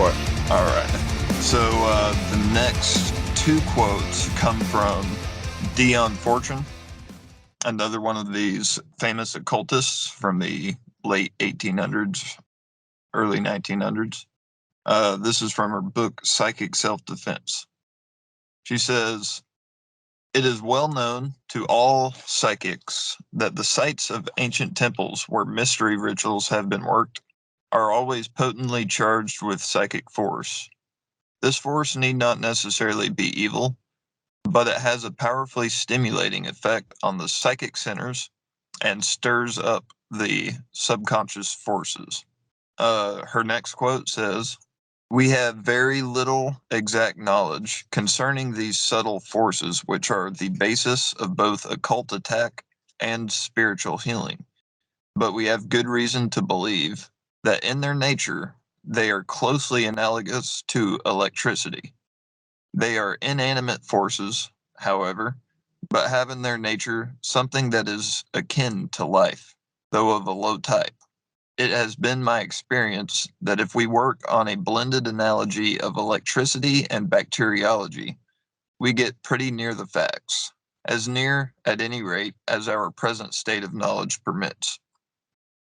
for it. All right. So the next two quotes come from Dion Fortune, another one of these famous occultists from the late 1800s, early 1900s. This is from her book, Psychic Self-Defense. She says, "It is well known to all psychics that the sites of ancient temples where mystery rituals have been worked are always potently charged with psychic force. This force need not necessarily be evil, but it has a powerfully stimulating effect on the psychic centers and stirs up the subconscious forces." Her next quote says, "We have very little exact knowledge concerning these subtle forces which are the basis of both occult attack and spiritual healing, but we have good reason to believe that in their nature they are closely analogous to electricity. They are inanimate forces, however, but have in their nature something that is akin to life, though of a low type. It has been my experience that if we work on a blended analogy of electricity and bacteriology, we get pretty near the facts, as near, at any rate, as our present state of knowledge permits.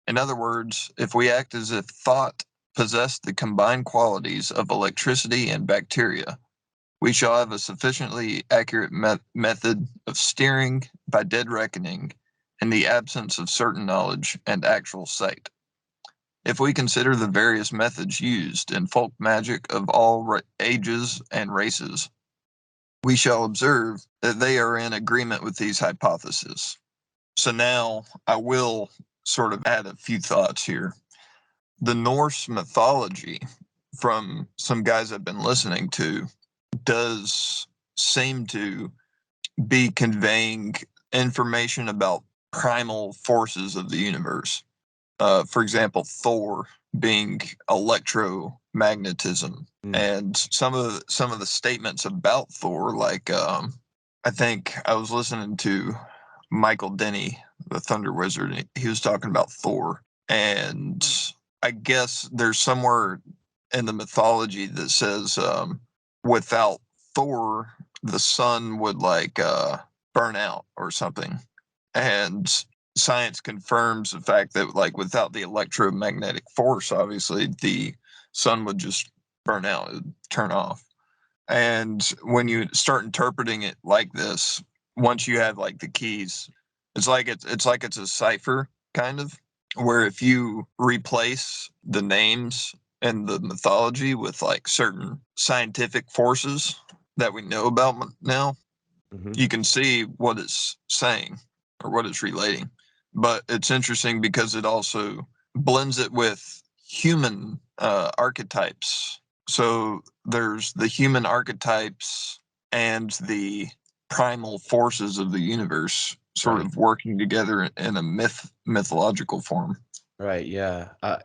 In other words, if we act as if thought possessed the combined qualities of electricity and bacteria, we shall have a sufficiently accurate method of steering by dead reckoning in the absence of certain knowledge and actual sight. If we consider the various methods used in folk magic of all ages and races, we shall observe that they are in agreement with these hypotheses." So now I will sort of add a few thoughts here. The Norse mythology, from some guys I've been listening to, does seem to be conveying information about primal forces of the universe. For example, Thor being electromagnetism, and some of the statements about Thor, like I think I was listening to Michael Denny, the Thunder Wizard, and he was talking about Thor, and I guess there's somewhere in the mythology that says without Thor, the sun would burn out or something, and science confirms the fact that without the electromagnetic force, obviously the sun would just burn out, it would turn off. And when you start interpreting it like this, once you have the keys, it's like it's a cipher kind of, where if you replace the names and the mythology with certain scientific forces that we know about now, you can see what it's saying or what it's relating. But it's interesting because it also blends it with human archetypes. So there's the human archetypes and the primal forces of the universe sort of working together in a mythological form. Right, yeah. I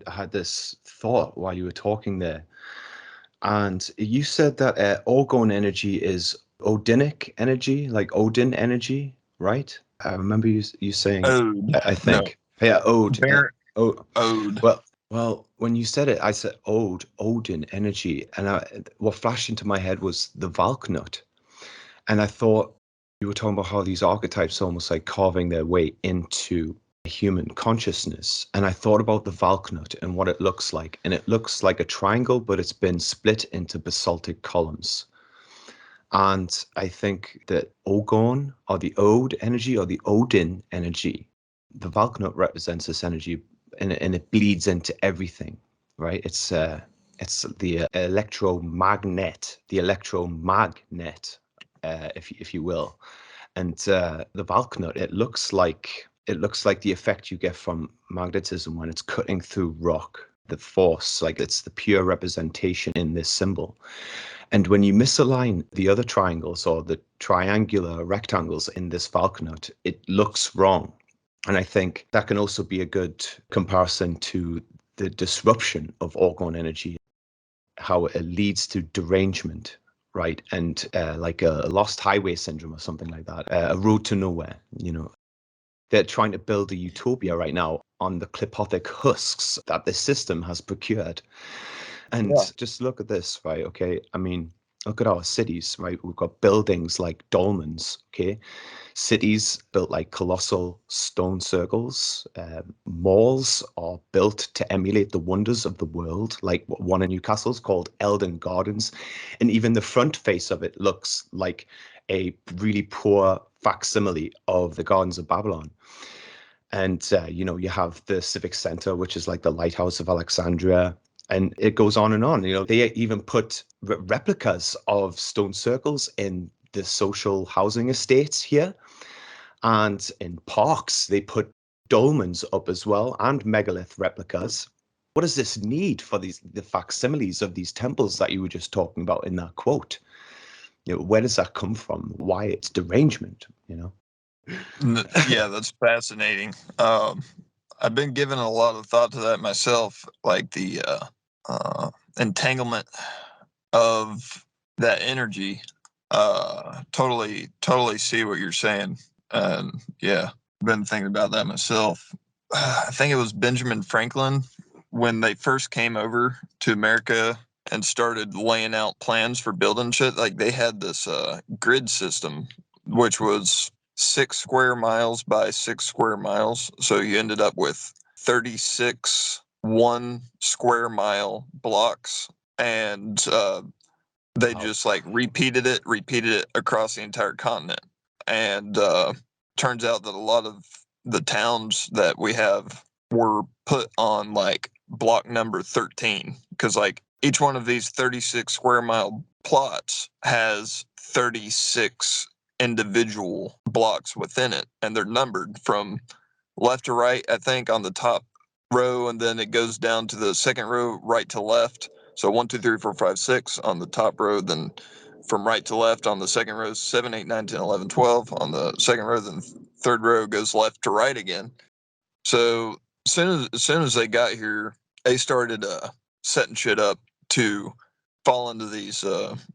had this thought while you were talking there. And you said that orgone energy is Odinic energy, like Odin energy, right? I remember you saying, Ode. I think. No. Yeah, Ode. Ode. Well, when you said it, I said Ode, Odin energy. And what flashed into my head was the Valknut. And I thought you were talking about how these archetypes are almost like carving their way into human consciousness. And I thought about the Valknut and what it looks like. And it looks like a triangle, but it's been split into basaltic columns. And I think that Ogon, or the Ode energy, or the Odin energy, the Valknut represents this energy, and it bleeds into everything, right? It's the electromagnet, if you will. And the Valknut, it looks like the effect you get from magnetism when it's cutting through rock, the force, like it's the pure representation in this symbol. And when you misalign the other triangles or the triangular rectangles in this Valknut, it looks wrong. And I think that can also be a good comparison to the disruption of orgone energy, how it leads to derangement, right? And like a lost highway syndrome or something like that, a road to nowhere, They're trying to build a utopia right now on the clipothic husks that the system has procured. And Yeah. just look at this, right? Okay. I mean, look at our cities, right? We've got buildings like dolmens, okay? Cities built like colossal stone circles. Malls are built to emulate the wonders of the world, like one in Newcastle is called Eldon Gardens. And even the front face of it looks like a really poor facsimile of the Gardens of Babylon. And, you have the Civic Center, which is like the Lighthouse of Alexandria. And it goes on and on. They even put replicas of stone circles in the social housing estates here. And in parks, they put dolmens up as well and megalith replicas. What does this need for the facsimiles of these temples that you were just talking about in that quote? Where does that come from? Why it's derangement? Yeah, that's fascinating. I've been giving a lot of thought to that myself, like the entanglement of that energy. Totally see what you're saying. And yeah, been thinking about that myself. I think it was Benjamin Franklin when they first came over to America and started laying out plans for building shit. Like they had this grid system, which was 6 square miles by 6 square miles. So you ended up with 36 1 square mile blocks. And they Wow. just like repeated it across the entire continent. And turns out that a lot of the towns that we have were put on like block number 13 because like each one of these 36 square mile plots has 36 individual blocks within it, and they're numbered from left to right, I think, on the top row, and then it goes down to the second row, right to left. So 1, 2, 3, 4, 5, 6 on the top row, then from right to left on the second row, 7, 8, 9, 10, 11, 12 on the second row, then third row goes left to right again. So as soon as they got here, they started setting shit up to fall into these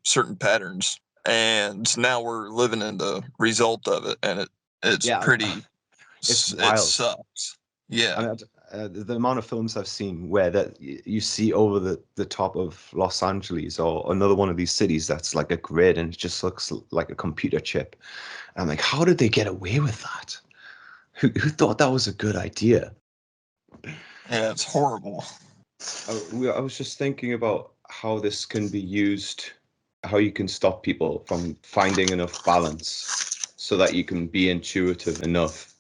certain patterns, and now we're living in the result of it, and it's Yeah, pretty. it's It wild. sucks. Yeah. I mean, the amount of films I've seen where that you see over the top of Los Angeles or another one of these cities that's like a grid and it just looks like a computer chip. And I'm like, how did they get away with that? Who thought that was a good idea? Yeah, it's horrible. I was just thinking about how this can be used, how you can stop people from finding enough balance so that you can be intuitive enough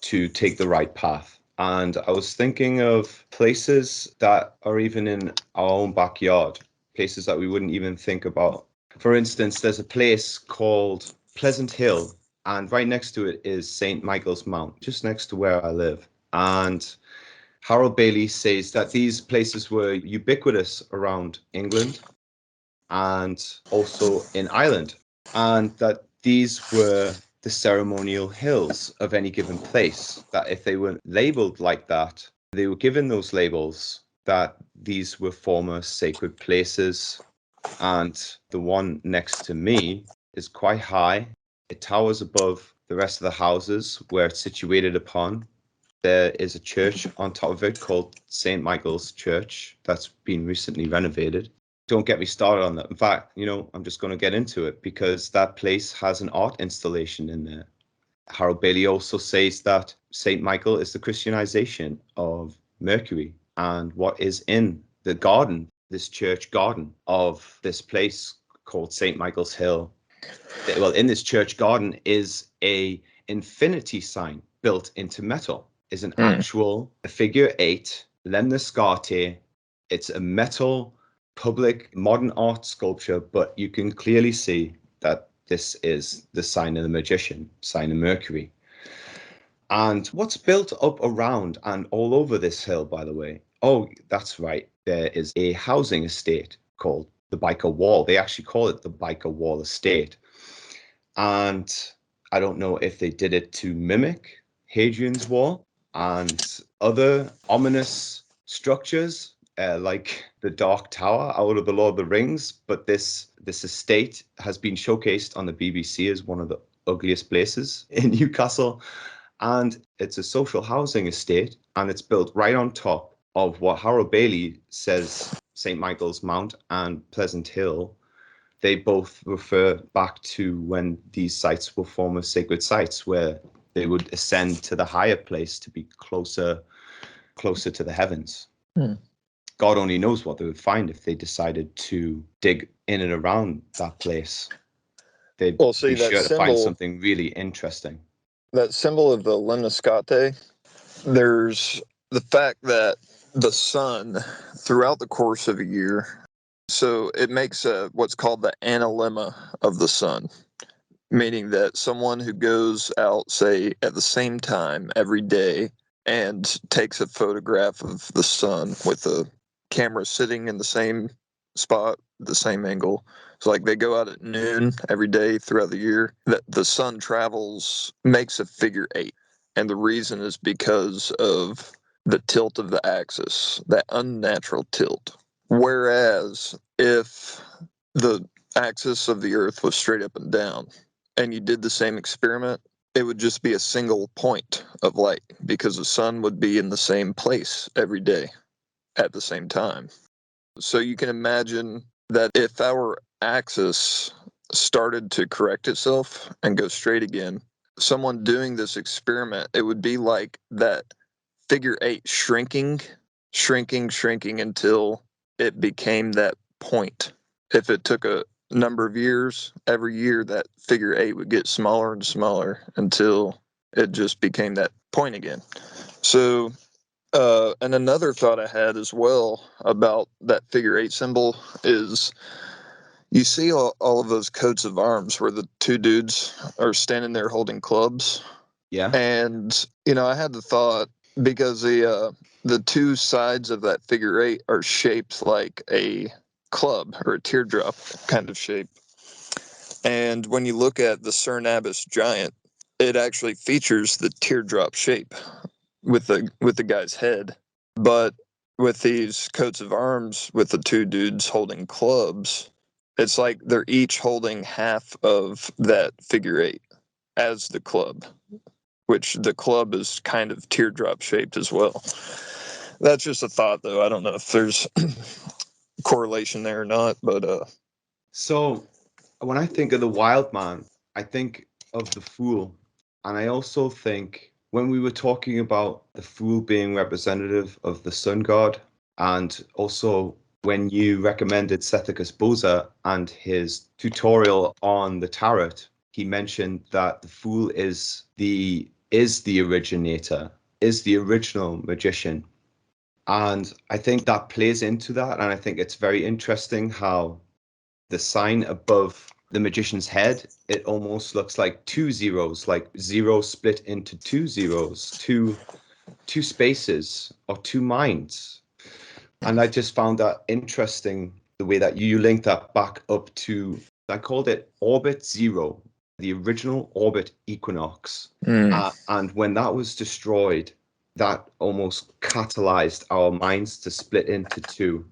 to take the right path. And I was thinking of places that are even in our own backyard, places that we wouldn't even think about. For instance, there's a place called Pleasant Hill, and right next to it is St. Michael's Mount, just next to where I live. And Harold Bailey says that these places were ubiquitous around England and also in Ireland, and that these were the ceremonial hills of any given place, that if they weren't labeled like that, they were given those labels, that these were former sacred places. And the one next to me is quite high. It towers above the rest of the houses where it's situated upon. There is a church on top of it called St. Michael's Church that's been recently renovated. Don't get me started on that. In fact, I'm just going to get into it because that place has an art installation in there. Harold Bailey also says that St. Michael is the Christianization of Mercury, and what is in the garden, this church garden of this place called St. Michael's Hill. Well, in this church garden is a infinity sign built into metal. Is an actual figure 8 lemniscate. It's a metal public modern art sculpture, but you can clearly see that this is the sign of the magician, sign of Mercury. And what's built up around and all over this hill, by the way? Oh, that's right. There is a housing estate called the Biker Wall. They actually call it the Biker Wall Estate. And I don't know if they did it to mimic Hadrian's Wall and other ominous structures like the Dark Tower out of the Lord of the Rings, but this estate has been showcased on the BBC as one of the ugliest places in Newcastle, and it's a social housing estate, and it's built right on top of what Harold Bailey says St. Michael's Mount and Pleasant Hill, they both refer back to when these sites were former sacred sites where they would ascend to the higher place to be closer to the heavens. God only knows what they would find if they decided to dig in and around that place. They'd be sure to find something really interesting. That symbol of the lemniscate, there's the fact that the sun, throughout the course of a year, so it makes what's called the analemma of the sun, meaning that someone who goes out, say, at the same time every day and takes a photograph of the sun with a camera sitting in the same spot, the same angle. So like they go out at noon every day throughout the year, that the sun makes a figure 8. And the reason is because of the tilt of the axis, that unnatural tilt. Whereas if the axis of the earth was straight up and down and you did the same experiment, it would just be a single point of light because the sun would be in the same place every day at the same time. So you can imagine that if our axis started to correct itself and go straight again, someone doing this experiment, it would be like that figure 8 shrinking until it became that point. If it took a number of years, every year that figure 8 would get smaller and smaller until it just became that point again. So and another thought I had as well about that figure 8 symbol is you see all of those coats of arms where the two dudes are standing there holding clubs. Yeah. And, I had the thought, because the two sides of that figure 8 are shaped like a club or a teardrop kind of shape. And when you look at the Cernabis giant, it actually features the teardrop shape with the guy's head. But with these coats of arms with the two dudes holding clubs, it's like they're each holding half of that figure 8 as the club, which the club is kind of teardrop shaped as well. That's just a thought, though. I don't know if there's correlation there or not, but So when I think of the wild man, I think of the fool. And I also think when we were talking about the fool being representative of the sun god, and also when you recommended Sethicus Boza and his tutorial on the tarot, he mentioned that the fool is the originator, is the original magician. And I think that plays into that. And I think it's very interesting how the sign above the magician's head, it almost looks like 2 zeros, like 0 split into 2 zeros, two spaces or 2 minds. And I just found that interesting, the way that you link that back up to, I called it orbit 0, the original orbit equinox. And when that was destroyed, that almost catalyzed our minds to split into 2.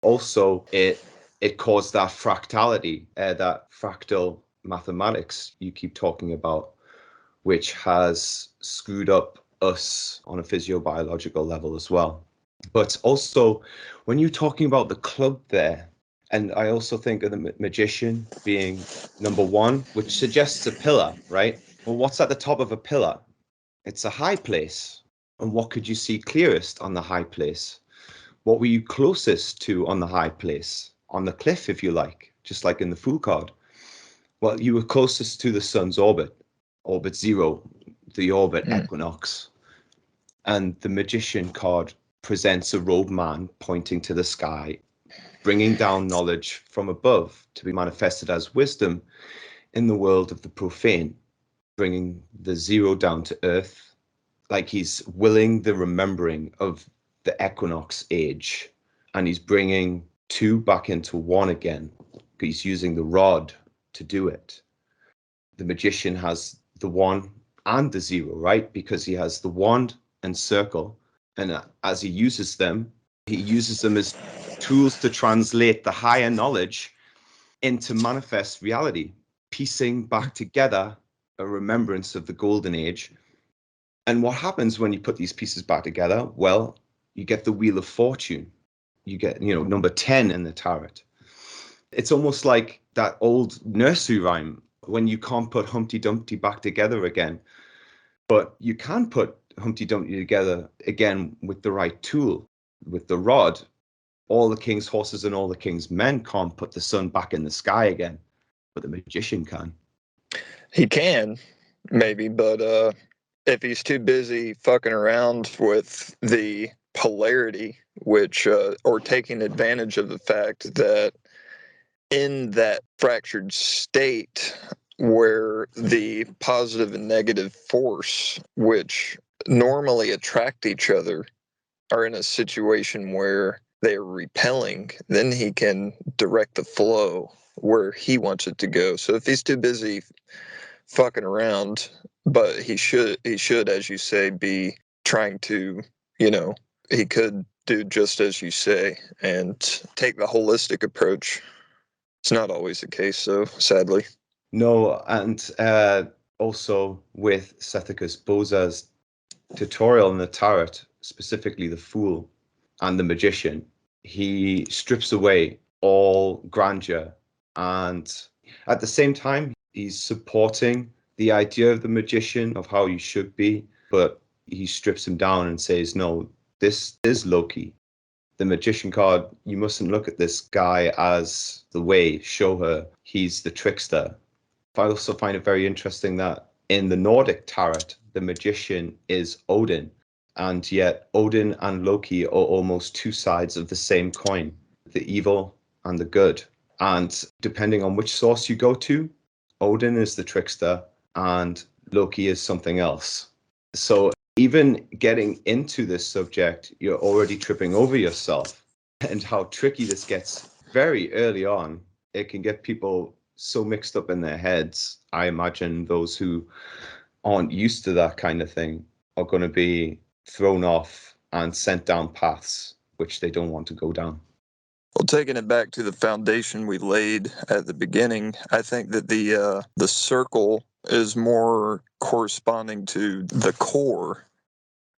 Also, it caused that fractality, that fractal mathematics you keep talking about, which has screwed up us on a physiobiological level as well. But also, when you're talking about the club there, and I also think of the magician being number 1, which suggests a pillar, right? Well, what's at the top of a pillar? It's a high place. And what could you see clearest on the high place? What were you closest to on the high place? On the cliff, if you like, just like in the Fool card. Well, you were closest to the sun's orbit 0, the orbit equinox. And the magician card presents a robed man pointing to the sky, bringing down knowledge from above to be manifested as wisdom in the world of the profane, bringing the 0 down to earth, like he's willing the remembering of the equinox age, and he's bringing 2 back into 1 again. He's using the rod to do it. The magician has the 1 and the 0, right? Because he has the wand and circle, and as he uses them as tools to translate the higher knowledge into manifest reality, piecing back together a remembrance of the golden age. And what happens when you put these pieces back together? Well, you get the Wheel of Fortune. you get, number 10 in the tarot. It's almost like that old nursery rhyme when you can't put Humpty Dumpty back together again. But you can put Humpty Dumpty together again with the right tool, with the rod. All the king's horses and all the king's men can't put the sun back in the sky again, but the magician can. He can, maybe, but if he's too busy fucking around with the polarity, which, or taking advantage of the fact that in that fractured state where the positive and negative force, which normally attract each other, are in a situation where they are repelling, then he can direct the flow where he wants it to go. So if he's too busy fucking around, but he should, as you say, be trying to, he could do just as you say and take the holistic approach. It's not always the case, though, sadly. No, and also with Sethicus Boza's tutorial in the tarot, specifically the Fool and the Magician, he strips away all grandeur, and at the same time, he's supporting the idea of the magician, of how he should be, but he strips him down and says, no, this is Loki. The magician card, you mustn't look at this guy as the way, show her he's the trickster. I also find it very interesting that in the Nordic tarot, the magician is Odin, and yet Odin and Loki are almost two sides of the same coin, the evil and the good. And depending on which source you go to, Odin is the trickster and Loki is something else. So even getting into this subject, you're already tripping over yourself, and how tricky this gets very early on. It can get people so mixed up in their heads. I imagine those who aren't used to that kind of thing are going to be thrown off and sent down paths which they don't want to go down. Well, taking it back to the foundation we laid at the beginning, I think that the circle is more corresponding to the core,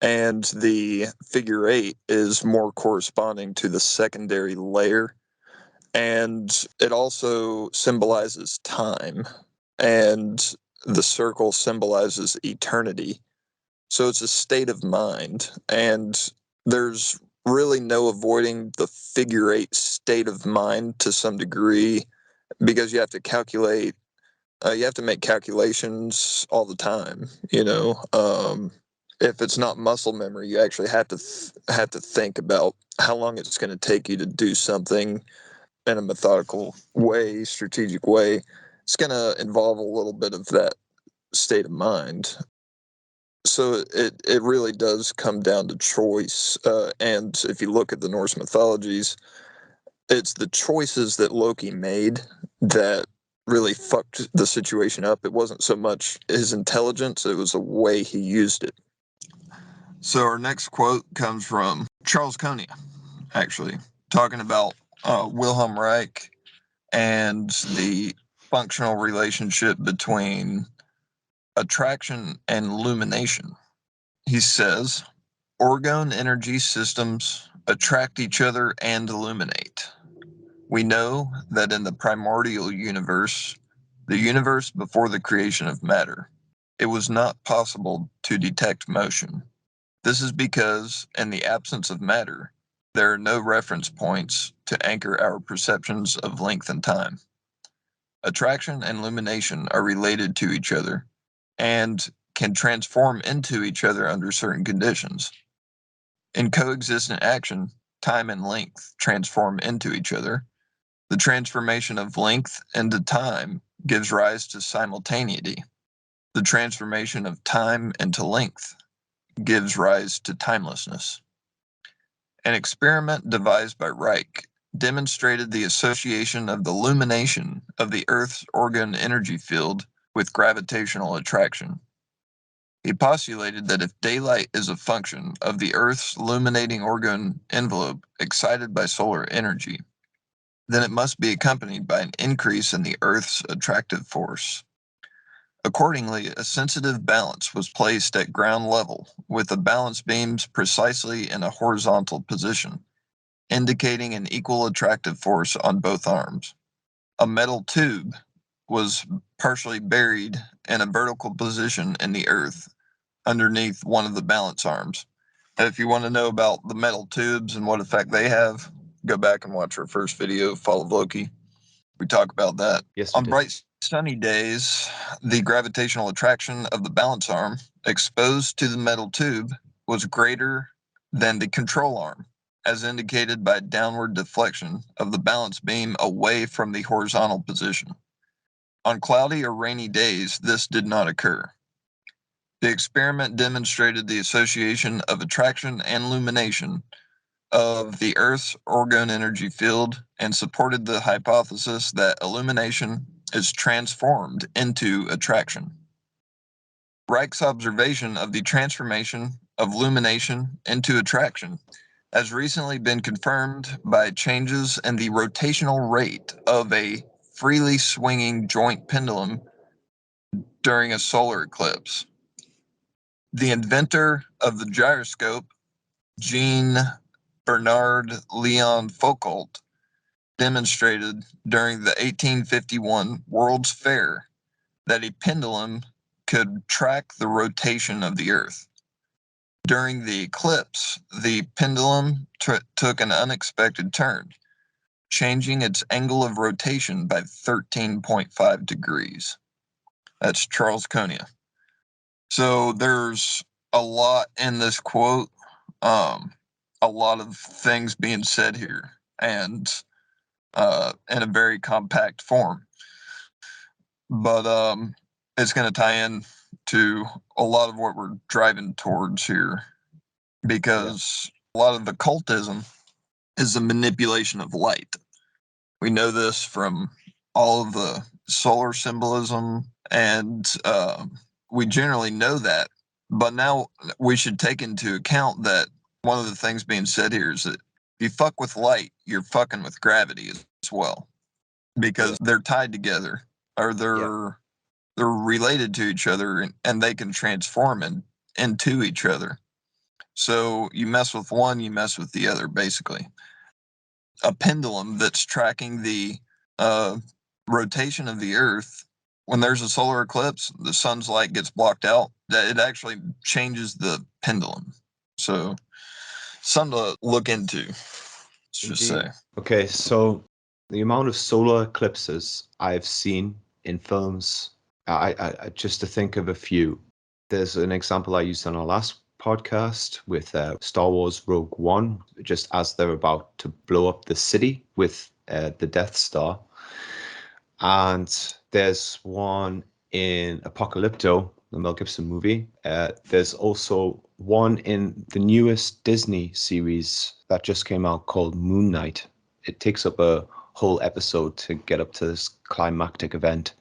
and the figure 8 is more corresponding to the secondary layer. And it also symbolizes time, and the circle symbolizes eternity. So it's a state of mind, and there's really no avoiding the figure 8 state of mind to some degree, because you have to calculate, you have to make calculations all the time, if it's not muscle memory, you actually have to think about how long it's going to take you to do something in a methodical way, strategic way. It's going to involve a little bit of that state of mind. So it really does come down to choice. And if you look at the Norse mythologies, it's the choices that Loki made that really fucked the situation up. It wasn't so much his intelligence, it was the way he used it. So our next quote comes from Charles Konia, actually, talking about Wilhelm Reich and the functional relationship between attraction and illumination. He says, orgone energy systems attract each other and illuminate. We know that in the primordial universe, the universe before the creation of matter, it was not possible to detect motion. This is because, in the absence of matter, there are no reference points to anchor our perceptions of length and time. Attraction and illumination are related to each other and can transform into each other under certain conditions. In coexistent action, time and length transform into each other. The transformation of length into time gives rise to simultaneity. The transformation of time into length gives rise to timelessness. An experiment devised by Reich demonstrated the association of the illumination of the Earth's orgone energy field with gravitational attraction. He postulated that if daylight is a function of the Earth's illuminating orgone envelope excited by solar energy, then it must be accompanied by an increase in the Earth's attractive force. Accordingly, a sensitive balance was placed at ground level, with the balance beams precisely in a horizontal position. indicating an equal attractive force on both arms. A metal tube was partially buried in a vertical position in the earth underneath one of the balance arms. And if you want to know about the metal tubes and what effect they have, go back and watch our first video, Fall of Loki. We talk about that. Yes, we On did. bright sunny days, the gravitational attraction of the balance arm exposed to the metal tube was greater than the control arm, as indicated by downward deflection of the balance beam away from the horizontal position. On cloudy or rainy days, this did not occur. The experiment demonstrated the association of attraction and illumination of the Earth's orgone energy field and supported the hypothesis that illumination is transformed into attraction. Reich's observation of the transformation of illumination into attraction has recently been confirmed by changes in the rotational rate of a freely swinging joint pendulum during a solar eclipse. The inventor of the gyroscope, Jean Bernard Leon Foucault, demonstrated during the 1851 World's Fair that a pendulum could track the rotation of the Earth. During the eclipse, the pendulum took an unexpected turn, changing its angle of rotation by 13.5 degrees. That's Charles Konia. So there's a lot in this quote, a lot of things being said here, and in a very compact form. But it's going to tie in to a lot of what we're driving towards here, because a lot of occultism is the manipulation of light. We know this from all of the solar symbolism, and we generally know that. But now we should take into account that one of the things being said here is that if you fuck with light, you're fucking with gravity as well, because they're tied together, or they're related to each other, and they can transform into each other. So you mess with one, you mess with the other, basically. A pendulum that's tracking the rotation of the Earth, when there's a solar eclipse, the sun's light gets blocked out, that it actually changes the pendulum. So something to look into, let's just say. Okay, so the amount of solar eclipses I've seen in films, I just to think of a few. There's an example I used on our last podcast with Star Wars Rogue One, just as they're about to blow up the city with the Death Star. And there's one in Apocalypto, the Mel Gibson movie. There's also one in the newest Disney series that just came out called Moon Knight. It takes up a whole episode to get up to this climactic event.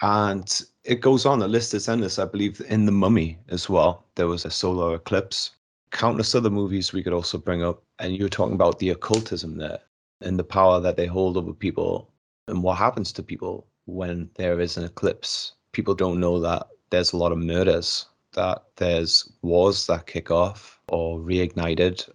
And it goes on, the list is endless. I believe in The Mummy as well, there was a solar eclipse. Countless other movies we could also bring up. And you were talking about the occultism there and the power that they hold over people and what happens to people when there is an eclipse. People don't know that there's a lot of murders, that there's wars that kick off or reignited.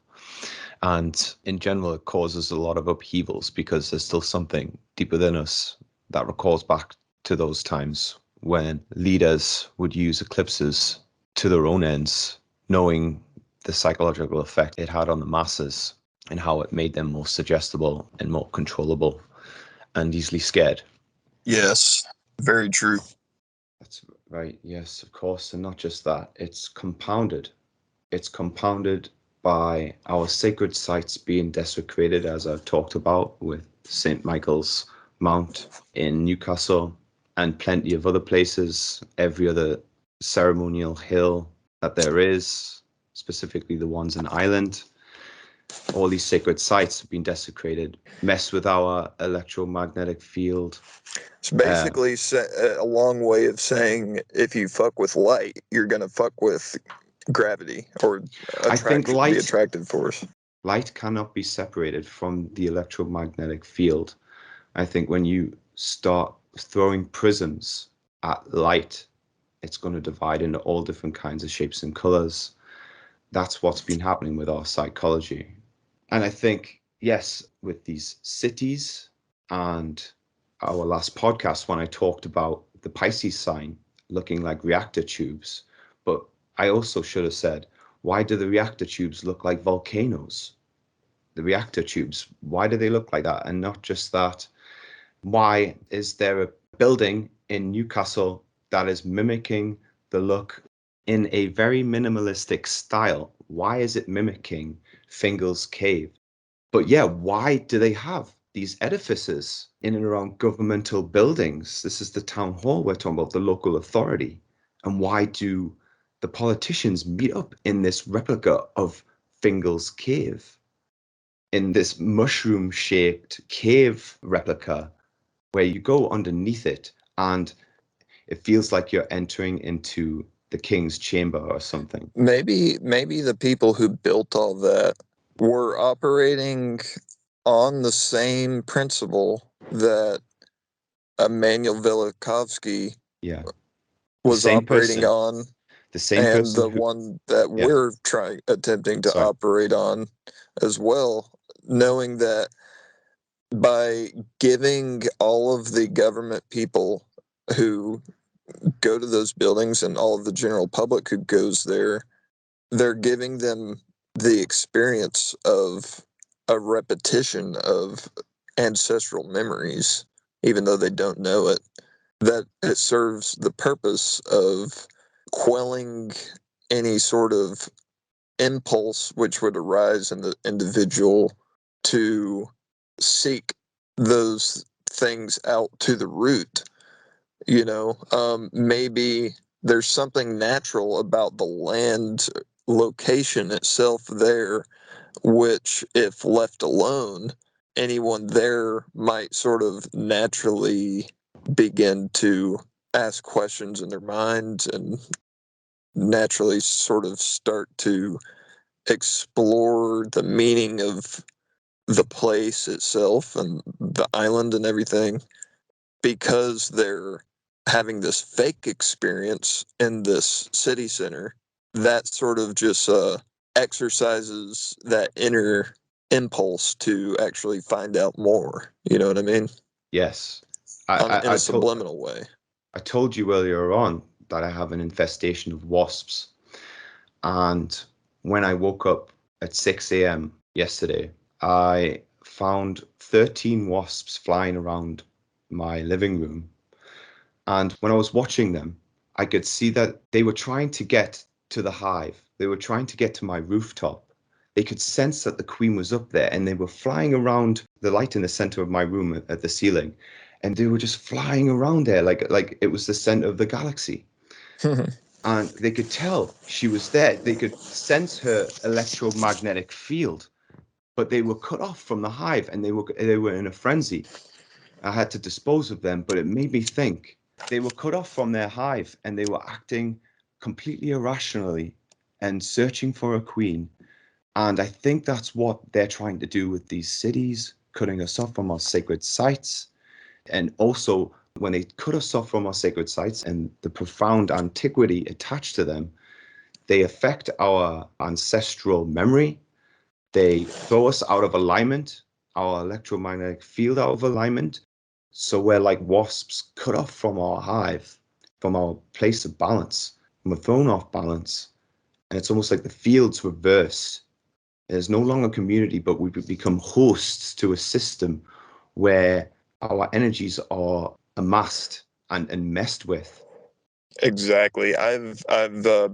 And in general, it causes a lot of upheavals because there's still something deep within us that recalls back to those times when leaders would use eclipses to their own ends, knowing the psychological effect it had on the masses and how it made them more suggestible and more controllable and easily scared. Yes, very true. That's right. Yes, of course. And not just that, it's compounded. It's compounded by our sacred sites being desecrated, as I've talked about with St. Michael's Mount in Newcastle and plenty of other places, every other ceremonial hill that there is, specifically the ones in Ireland. All these sacred sites have been desecrated, mess with our electromagnetic field. It's basically a long way of saying if you fuck with light, you're going to fuck with gravity or the attractive force. Light cannot be separated from the electromagnetic field. I think when you start throwing prisms at light, it's going to divide into all different kinds of shapes and colors. That's what's been happening with our psychology. And I think, yes, with these cities and our last podcast when I talked about the Pisces sign looking like reactor tubes, but I also should have said, why do the reactor tubes look like volcanoes? The reactor tubes, why do they look like that? And not just that, why is there a building in Newcastle that is mimicking the look in a very minimalistic style? Why is it mimicking Fingal's Cave? But yeah, why do they have these edifices in and around governmental buildings? This is the town hall we're talking about, the local authority. And why do the politicians meet up in this replica of Fingal's Cave, in this mushroom-shaped cave replica where you go underneath it and it feels like you're entering into the king's chamber or something? Maybe the people who built all that were operating on the same principle that Emanuel Velikovsky Yeah. was Same operating person. on, The same and person the who, one that yeah, we're attempting to sorry. operate on as well, knowing that by giving all of the government people who go to those buildings and all of the general public who goes there, they're giving them the experience of a repetition of ancestral memories, even though they don't know it. That it serves the purpose of quelling any sort of impulse which would arise in the individual to seek those things out to the root. Maybe there's something natural about the land location itself there, which, if left alone, anyone there might sort of naturally begin to ask questions in their minds and naturally sort of start to explore the meaning of the place itself and the island and everything, because they're having this fake experience in this city center. That sort of just exercises that inner impulse to actually find out more. You know what I mean? Yes. In a subliminal way. I told you earlier on that I have an infestation of wasps. And when I woke up at 6 a.m. yesterday, I found 13 wasps flying around my living room. And when I was watching them, I could see that they were trying to get to the hive. They were trying to get to my rooftop. They could sense that the queen was up there, and they were flying around the light in the center of my room at the ceiling. And they were just flying around there like it was the center of the galaxy. And they could tell she was there. They could sense her electromagnetic field, but they were cut off from the hive, and they were in a frenzy. I had to dispose of them, but it made me think. They were cut off from their hive, and they were acting completely irrationally and searching for a queen. And I think that's what they're trying to do with these cities, cutting us off from our sacred sites. And also, when they cut us off from our sacred sites and the profound antiquity attached to them, they affect our ancestral memory. They throw us out of alignment, our electromagnetic field out of alignment. So we're like wasps cut off from our hive, from our place of balance, and we're thrown off balance. And it's almost like the field's reversed. There's no longer community, but we become hosts to a system where our energies are amassed and messed with. Exactly. I've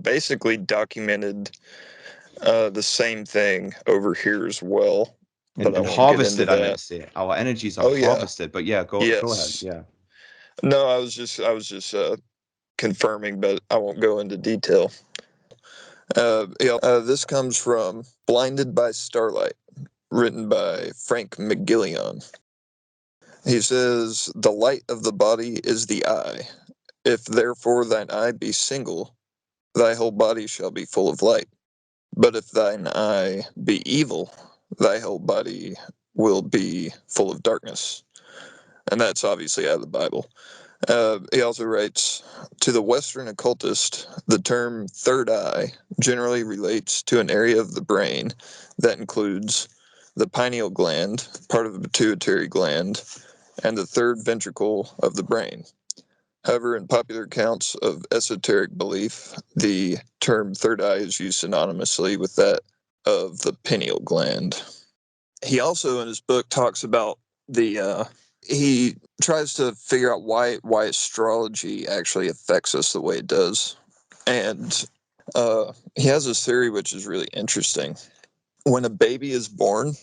basically documented the same thing over here as well, but I And won't get into harvested, I meant that. to say. Our energies are Oh yeah. harvested, but yeah, go ahead. Yes. Yeah. No, I was just confirming, but I won't go into detail. This comes from Blinded by Starlight, written by Frank McGillion. He says, "The light of the body is the eye. If therefore thine eye be single, thy whole body shall be full of light. But if thine eye be evil, thy whole body will be full of darkness." And that's obviously out of the Bible. He also writes, "To the Western occultist, the term third eye generally relates to an area of the brain that includes the pineal gland, part of the pituitary gland, and the third ventricle of the brain. However, in popular accounts of esoteric belief, the term third eye is used synonymously with that of the pineal gland. He also, in his book, talks about he tries to figure out why astrology actually affects us the way it does. And he has this theory which is really interesting. When a baby is born,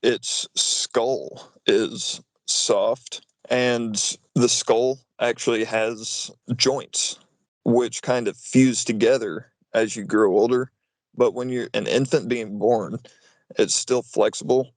its skull is soft, and the skull actually has joints which kind of fuse together as you grow older. But when you're an infant being born, it's still flexible.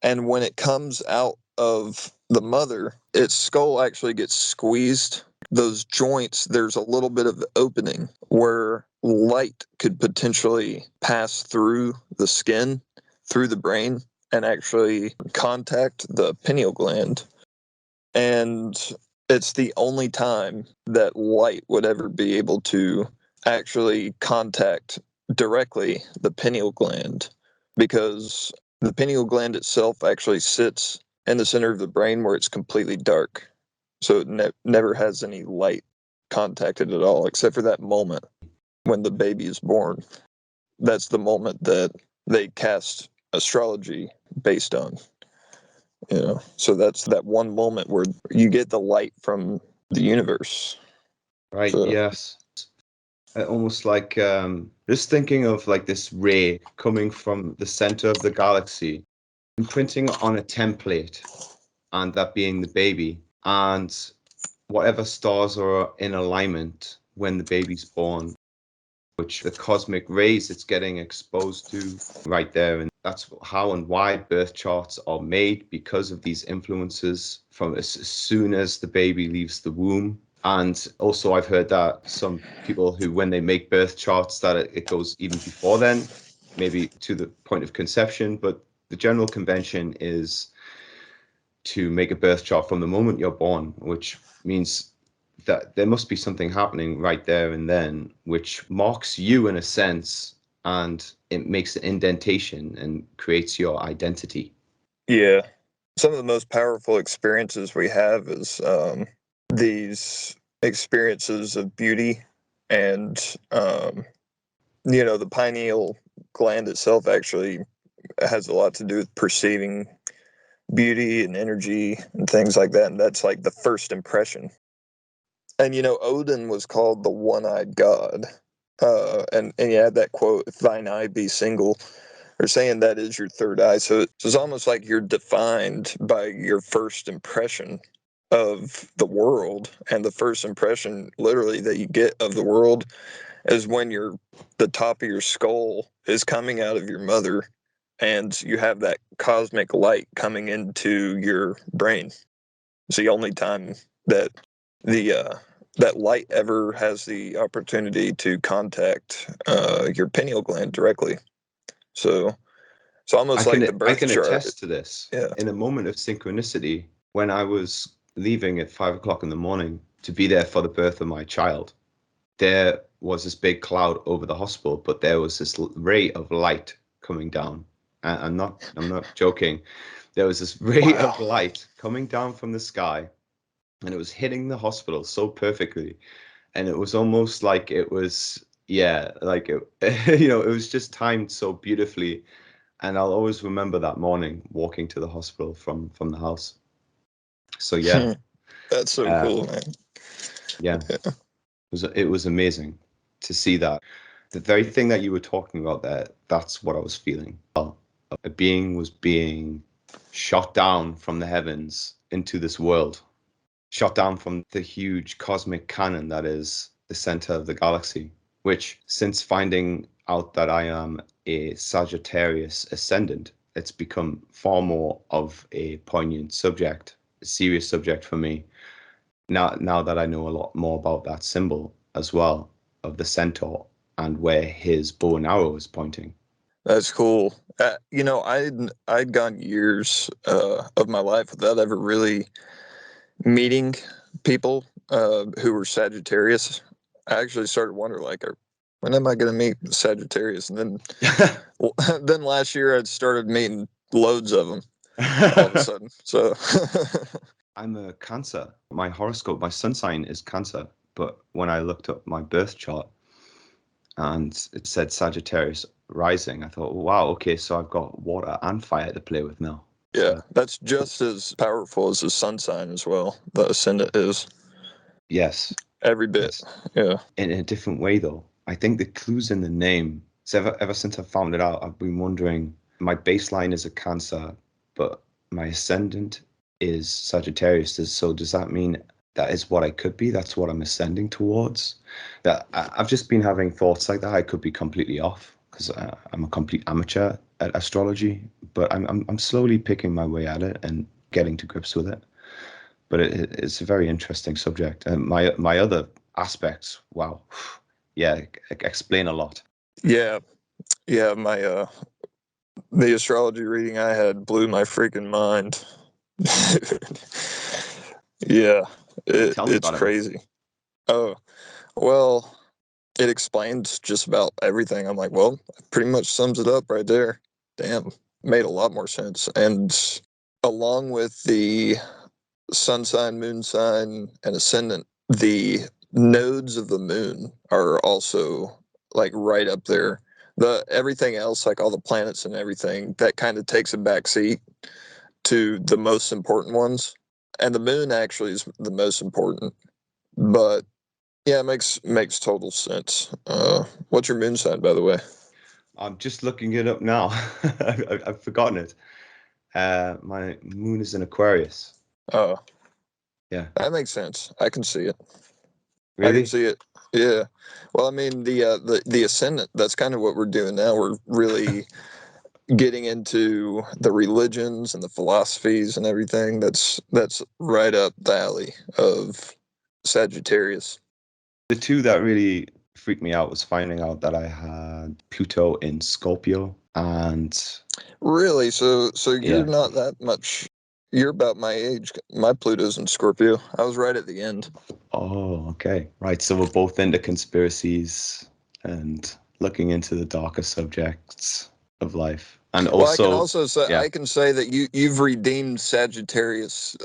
And when it comes out of the mother, its skull actually gets squeezed. Those joints, there's a little bit of opening where light could potentially pass through the skin, through the brain, and actually contact the pineal gland. And it's the only time that light would ever be able to actually contact directly the pineal gland, because the pineal gland itself actually sits in the center of the brain where it's completely dark. So it never has any light contacted at all, except for that moment when the baby is born. That's the moment that they cast astrology based on. So that's that one moment where you get the light from the universe. Right. So, Yes. Almost like just thinking of like this ray coming from the center of the galaxy, imprinting on a template, and that being the baby, and whatever stars are in alignment when the baby's born, which the cosmic rays it's getting exposed to right there. And that's how and why birth charts are made, because of these influences from as soon as the baby leaves the womb. And also I've heard that some people who, when they make birth charts, that it goes even before then, maybe to the point of conception. But the general convention is to make a birth chart from the moment you're born, which means that there must be something happening right there and then, which marks you in a sense, and it makes an indentation and creates your identity. yeah. Some of the most powerful experiences we have is these experiences of beauty, and the pineal gland itself actually has a lot to do with perceiving beauty and energy and things like that. And that's like the first impression. And Odin was called the one-eyed god. And you had that quote, "If thine eye be single," or saying that is your third eye. So it's almost like you're defined by your first impression of the world. And the first impression literally that you get of the world is when the top of your skull is coming out of your mother, and you have that cosmic light coming into your brain. It's the only time that that light ever has the opportunity to contact your pineal gland directly. So it's almost like the I birth can chart. attest to this. Yeah. In a moment of synchronicity, when I was leaving at 5 o'clock in the morning to be there for the birth of my child, there was this big cloud over the hospital, but there was this ray of light coming down. I'm not joking. There was this ray of light coming down from the sky, and it was hitting the hospital so perfectly. And it was almost like it was, like it, it was just timed so beautifully. And I'll always remember that morning walking to the hospital from the house. So yeah, That's so cool, man. yeah, it was amazing to see that. The very thing that you were talking about there, that's what I was feeling. A being was being shot down from the heavens into this world, shot down from the huge cosmic cannon that is the center of the galaxy, which, since finding out that I am a Sagittarius ascendant, it's become far more of a poignant subject, a serious subject for me. Now that I know a lot more about that symbol as well, of the centaur and where his bow and arrow is pointing. That's cool. I'd gone years of my life without ever really meeting people who were Sagittarius. I actually started wondering, like, when am I going to meet Sagittarius? And then, then last year, I'd started meeting loads of them all of a sudden. So I'm a Cancer. My horoscope, my sun sign is Cancer. But when I looked up my birth chart and it said Sagittarius rising, I thought, wow, okay, so I've got water and fire to play with now. yeah, So, that's just as powerful as the sun sign as well. The ascendant is yes, every bit. yes. Yeah. In a different way, though. I think the clue's in the name. So ever since I found it out, I've been wondering, my baseline is a Cancer, but my ascendant is Sagittarius. So does that mean that is what I could be? That's what I'm ascending towards? I've just been having thoughts like that. I could be completely off because I'm a complete amateur at astrology, but I'm slowly picking my way at it and getting to grips with it. But it's a very interesting subject. And my other aspects, wow, yeah, explain a lot. Yeah. My the astrology reading I had blew my freaking mind. Yeah, Tell me it's about it. crazy. Oh, well, it explains just about everything. I'm like, well, pretty much sums it up right there. Damn, made a lot more sense. And along with the sun sign, moon sign, and ascendant, the nodes of the moon are also like right up there. The everything else, like all the planets and everything, that kind of takes a back seat to the most important ones. And the moon actually is the most important. But yeah, it makes total sense. What's your moon sign, by the way? I'm just looking it up now. I've forgotten it. My moon is in Aquarius. Oh, Yeah. that makes sense. I can see it. I can Really? see it. Yeah. Well, I mean, the ascendant. That's kind of what we're doing now. We're really getting into the religions and the philosophies and everything. That's right up the alley of Sagittarius. The two that really freaked me out was finding out that I had Pluto in Scorpio, and Really? So you're yeah. not that much. You're about my age. My Pluto's in Scorpio. I was right at the end. Oh, okay. Right. So we're both into conspiracies and looking into the darker subjects of life. And Well, I can also, also say yeah. I can say that you've redeemed Sagittarius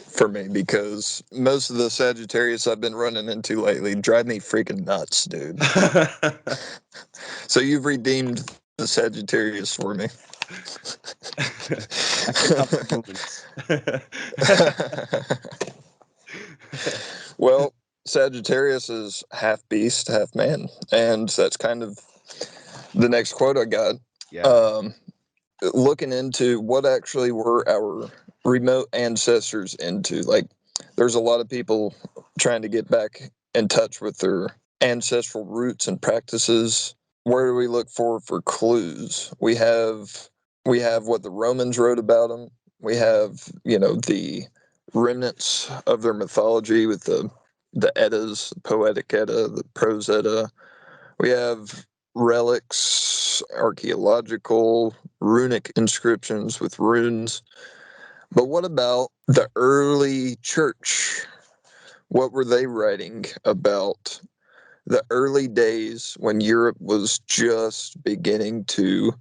for me, because most of the Sagittarius I've been running into lately drive me freaking nuts, dude. So you've redeemed the Sagittarius for me. I can have my moments. Well, Sagittarius is half beast, half man, and that's kind of the next quote I got. Yeah. Um, Looking into what actually were our remote ancestors into. Like, there's a lot of people trying to get back in touch with their ancestral roots and practices. Where do we look for clues? We have what the Romans wrote about them. We have, the remnants of their mythology with the Eddas, the Poetic Edda, the Prose Edda. We have relics, archaeological, runic inscriptions with runes. But what about the early church? What were they writing about the early days when Europe was just beginning to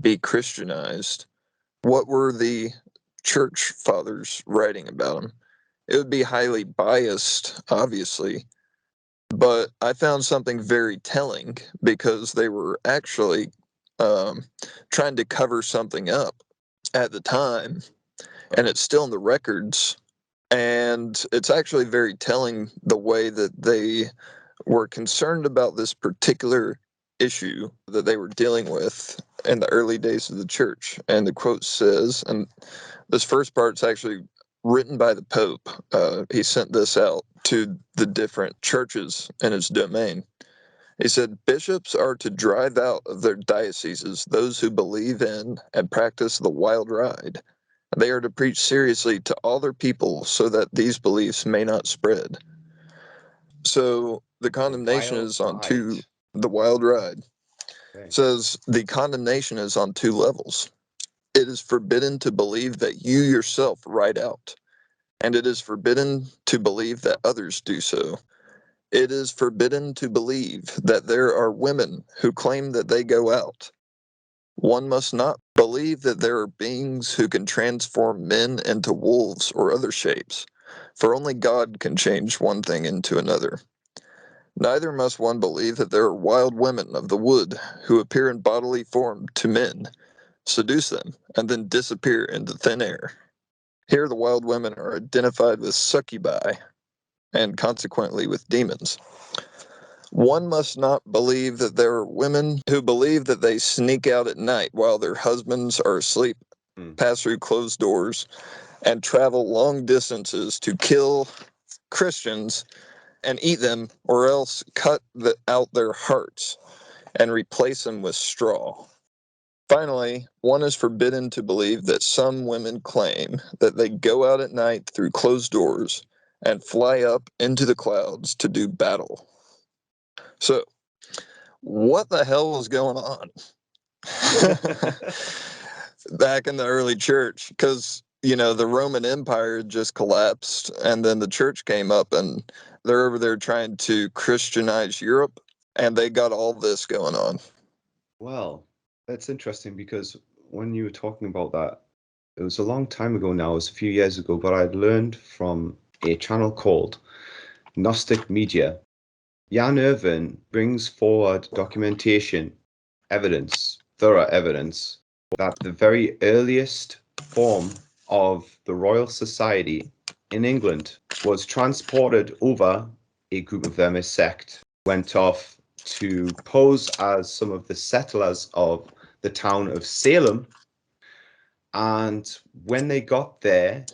be Christianized? What were the church fathers writing about them? It would be highly biased, obviously, but I found something very telling, because they were actually um, trying to cover something up at the time, and it's still in the records. And it's actually very telling the way that they were concerned about this particular issue that they were dealing with in the early days of the church. And the quote says, and this first part's actually written by the Pope. He sent this out to the different churches in his domain. He said, bishops are to drive out of their dioceses those who believe in and practice the wild ride. They are to preach seriously to all their people so that these beliefs may not spread. So the condemnation is on the wild ride. Okay. Says the condemnation is on two levels. It is forbidden to believe that you yourself ride out, and it is forbidden to believe that others do so. It is forbidden to believe that there are women who claim that they go out. One must not believe believe that there are beings who can transform men into wolves or other shapes, for only God can change one thing into another. Neither must one believe that there are wild women of the wood who appear in bodily form to men, seduce them, and then disappear into thin air. Here the wild women are identified with succubi, and consequently with demons. One must not believe that there are women who believe that they sneak out at night while their husbands are asleep, pass through closed doors, and travel long distances to kill Christians and eat them, or else cut out their hearts and replace them with straw. Finally, one is forbidden to believe that some women claim that they go out at night through closed doors and fly up into the clouds to do battle. So, what the hell was going on back in the early church? Because, the Roman Empire just collapsed, and then the church came up, and they're over there trying to Christianize Europe, and they got all this going on. Well, that's interesting because when you were talking about that, it was a long time ago now, it was a few years ago, but I'd learned from a channel called Gnostic Media. Jan Irvin brings forward documentation, evidence, thorough evidence, that the very earliest form of the Royal Society in England was transported over. A group of them, a sect, went off to pose as some of the settlers of the town of Salem. And when they got there,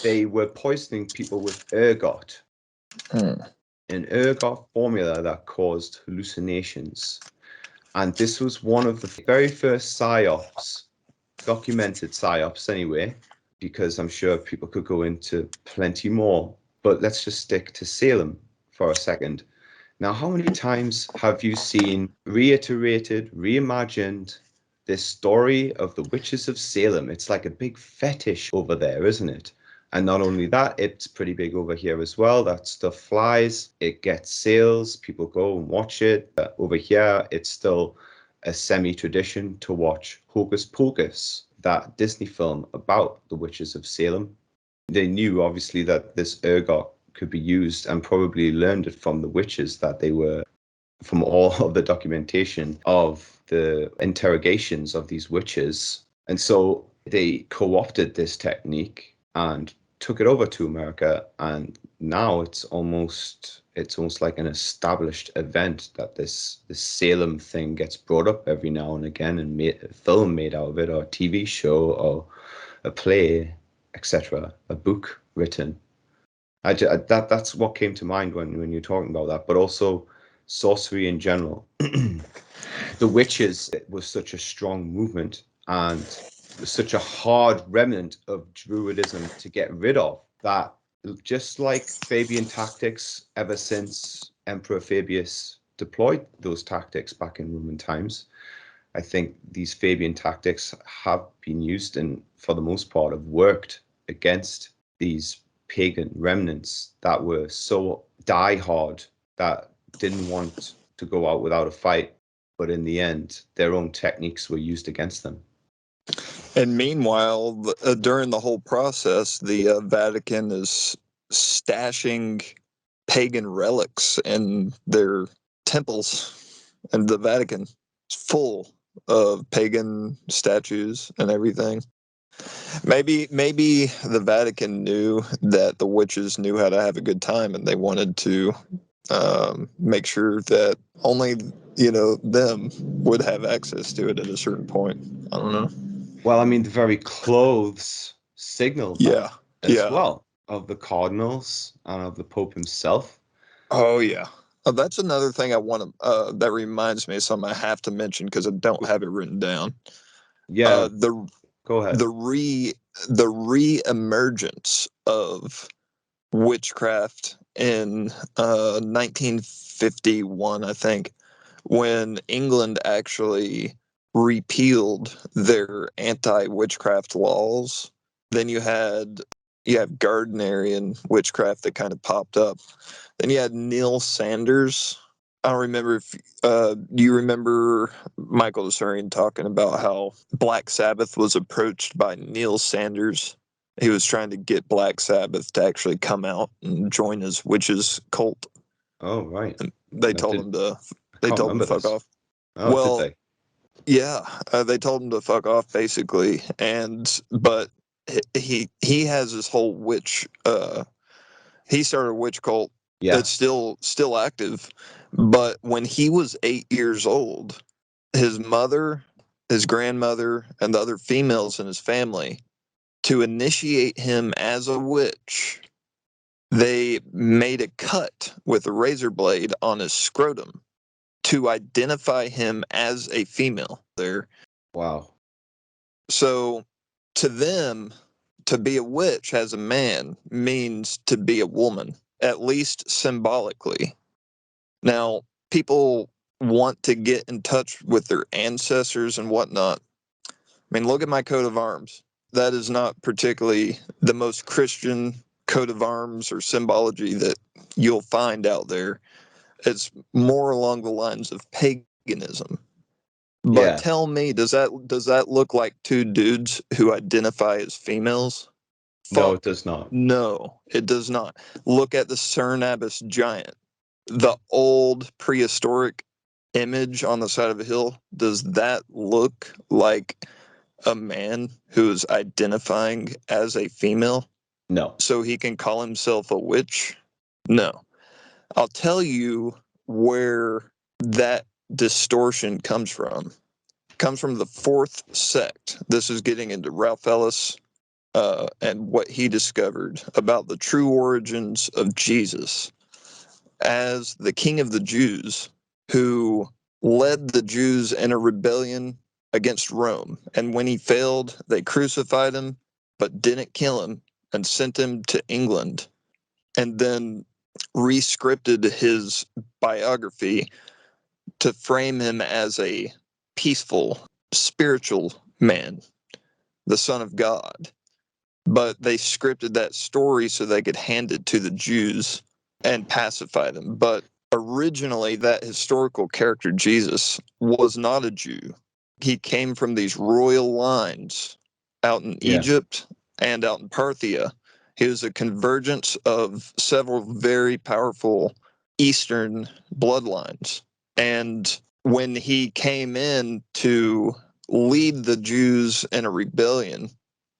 they were poisoning people with ergot, an ergot formula that caused hallucinations. And this was one of the very first psyops, documented psyops anyway, because I'm sure people could go into plenty more. But let's just stick to Salem for a second. Now, how many times have you seen reiterated, reimagined this story of the witches of Salem? It's like a big fetish over there, isn't it? And not only that, it's pretty big over here as well. That stuff flies, it gets sales, people go and watch it. Over here, it's still a semi-tradition to watch Hocus Pocus, that Disney film about the witches of Salem. They knew, obviously, that this ergot could be used, and probably learned it from the witches, that they were, from all of the documentation of the interrogations of these witches. And so they co-opted this technique and took it over to America, and now it's almost like an established event that this Salem thing gets brought up every now and again, and a film made out of it, or a TV show, or a play, etc., a book written. That's what came to mind when you're talking about that, but also sorcery in general. The witches was such a strong movement, and such a hard remnant of Druidism to get rid of, that just like Fabian tactics, ever since Emperor Fabius deployed those tactics back in Roman times, I think these Fabian tactics have been used and, for the most part, have worked against these pagan remnants that were so die-hard, that didn't want to go out without a fight, but in the end, their own techniques were used against them. And meanwhile, during the whole process, the Vatican is stashing pagan relics in their temples, and the Vatican is full of pagan statues and everything. Maybe the Vatican knew that the witches knew how to have a good time, and they wanted to make sure that only them would have access to it at a certain point. I don't know. Well, I mean, the very clothes signal that as well, of the cardinals and of the Pope himself. Oh, yeah. Oh, that's another thing I want to, that reminds me of something I have to mention because I don't have it written down. Yeah. Go ahead. The re-emergence of witchcraft in 1951, I think, when England actually repealed their anti-witchcraft laws. Then you have Gardnerian witchcraft that kind of popped up. Then you had Neil Sanders, I don't remember if do you remember Michael Desarian talking about how Black Sabbath was approached by Neil Sanders? He was trying to get Black Sabbath to actually come out and join his witches cult. Oh, right. And they I told didn't. him to I they can't told him to remember fuck this. off. Oh, did Well, they? yeah, they told him to fuck off basically, but he has this whole witch. He started a witch cult Yeah. that's still active, but when he was 8 years old, his mother, his grandmother, and the other females in his family, to initiate him as a witch, they made a cut with a razor blade on his scrotum to identify him as a female there. Wow. So to them, to be a witch as a man means to be a woman, at least symbolically. Now, people want to get in touch with their ancestors and whatnot. I mean, look at my coat of arms. That is not particularly the most Christian coat of arms or symbology that you'll find out there. It's more along the lines of paganism. But Yeah. tell me, does that look like two dudes who identify as females? No, Fuck it does not. no, it does not. Look at the Cernabis giant, the old prehistoric image on the side of a hill. Does that look like a man who is identifying as a female No. so he can call himself a witch? No. I'll tell you where that distortion comes from. It comes from the fourth sect. This is getting into Ralph Ellis and what he discovered about the true origins of Jesus as the King of the Jews, who led the Jews in a rebellion against Rome. And when he failed, they crucified him, but didn't kill him and sent him to England, and then rescripted his biography to frame him as a peaceful, spiritual man, the Son of God. But they scripted that story so they could hand it to the Jews and pacify them. But originally, that historical character, Jesus, was not a Jew. He came from these royal lines out in Yeah. Egypt and out in Parthia. He was a convergence of several very powerful Eastern bloodlines. And when he came in to lead the Jews in a rebellion,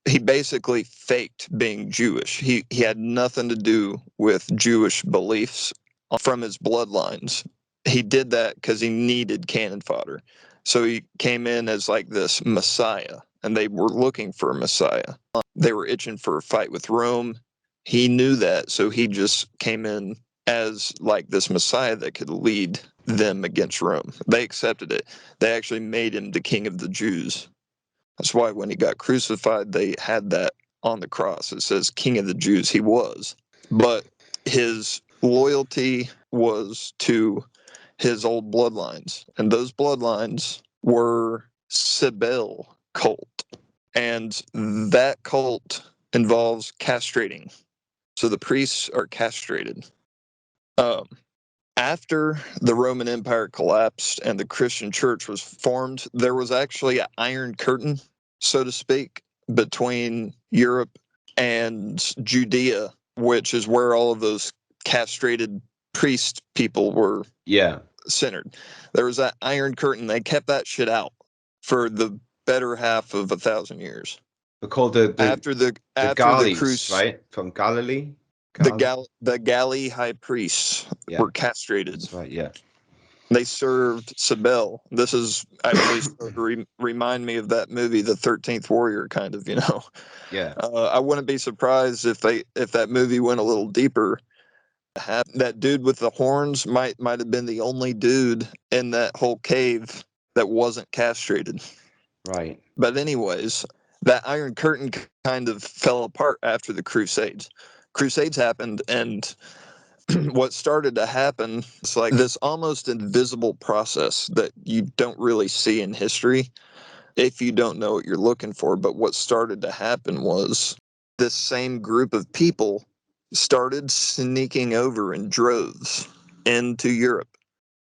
he basically faked being Jewish. He had nothing to do with Jewish beliefs from his bloodlines. He did that because he needed cannon fodder. So he came in as like this Messiah, and they were looking for a Messiah. They were itching for a fight with Rome. He knew that, so he just came in as like this Messiah that could lead them against Rome. They accepted it. They actually made him the king of the Jews. That's why when he got crucified, they had that on the cross. It says King of the Jews. He was. But his loyalty was to his old bloodlines. And those bloodlines were Sibyl cult. And that cult involves castrating. So the priests are castrated. Um, After the Roman Empire collapsed and the Christian church was formed, there was actually an iron curtain, so to speak, between Europe and Judea, which is where all of those castrated priest people were Yeah. centered. There was that iron curtain. They kept that shit out for the better half of 1,000 years. They're called the After the Gallis, cruise, right? From Galilee. Gal. the Galli high priests Yeah. were castrated. That's right. Yeah. They served Sibyl. This is actually remind me of that movie, The 13th Warrior, kind of. Yeah. I wouldn't be surprised if that movie went a little deeper. That dude with the horns might have been the only dude in that whole cave that wasn't castrated. Right. But anyways, that Iron Curtain kind of fell apart after the Crusades. Crusades happened, and what started to happen is like this almost invisible process that you don't really see in history if you don't know what you're looking for. But what started to happen was this same group of people started sneaking over in droves into Europe.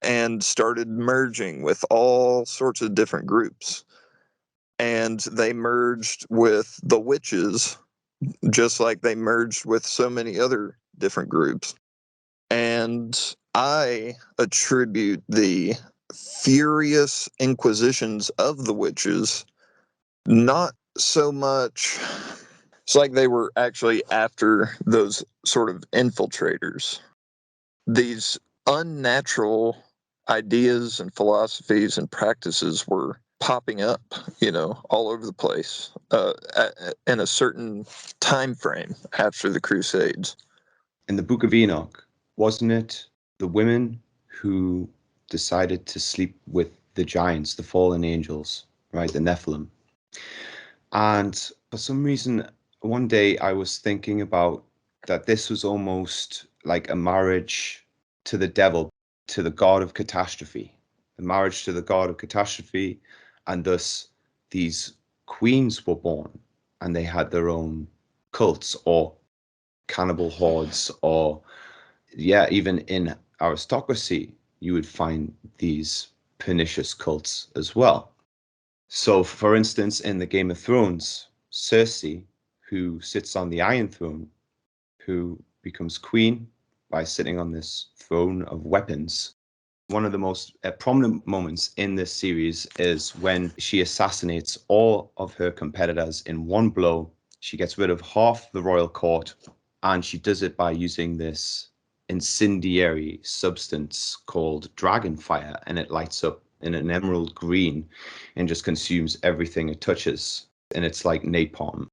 and started merging with all sorts of different groups. And they merged with the witches, just like they merged with so many other different groups. And I attribute the furious inquisitions of the witches not so much. It's like they were actually after those sort of infiltrators. These unnatural ideas and philosophies and practices were popping up, all over the place in a certain time frame after the Crusades. In the Book of Enoch, wasn't it the women who decided to sleep with the giants, the fallen angels, right, the Nephilim? And for some reason, one day I was thinking about that this was almost like a marriage to the devil, to the god of catastrophe, the marriage to the god of catastrophe, and thus these queens were born and they had their own cults or cannibal hordes, or even in aristocracy you would find these pernicious cults as well. So for instance, in the Game of Thrones, Cersei, who sits on the Iron Throne, who becomes queen by sitting on this throne of weapons. One of the most prominent moments in this series is when she assassinates all of her competitors in one blow. She gets rid of half the royal court, and she does it by using this incendiary substance called dragon fire, and it lights up in an emerald green and just consumes everything it touches. And it's like napalm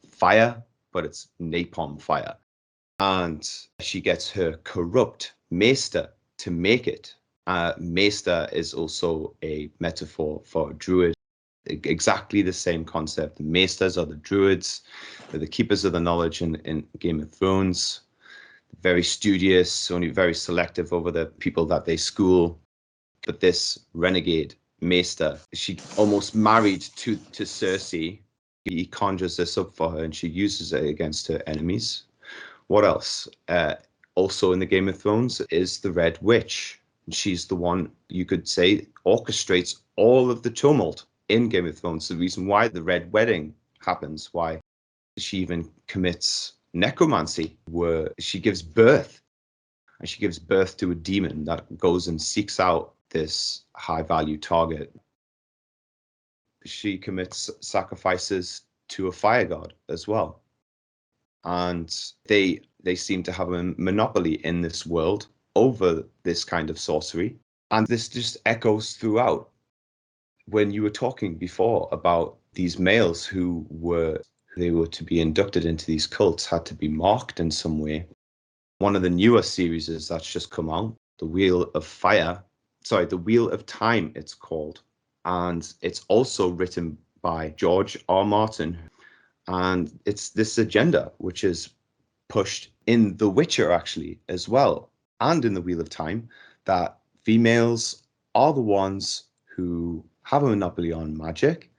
fire, but it's napalm fire. And she gets her corrupt maester to make it. Maester is also a metaphor for a druid. Exactly the same concept. The maesters are the druids. They're the keepers of the knowledge in Game of Thrones. Very studious, only very selective over the people that they school. But this renegade maester, she almost married to Cersei. He conjures this up for her and she uses it against her enemies. What else? Also in the Game of Thrones is the Red Witch. She's the one, you could say, orchestrates all of the tumult in Game of Thrones. The reason why the Red Wedding happens, why she even commits necromancy, where she gives birth. And she gives birth to a demon that goes and seeks out this high-value target. She commits sacrifices to a fire god as well. And they seem to have a monopoly in this world over this kind of sorcery. And this just echoes throughout. When you were talking before about these males who were to be inducted into these cults had to be marked in some way. One of the newer series that's just come out, The Wheel of Time, it's called. And it's also written by George R. Martin. And it's this agenda which is pushed in The Witcher, actually, as well, and in The Wheel of Time, that females are the ones who have a monopoly on magic,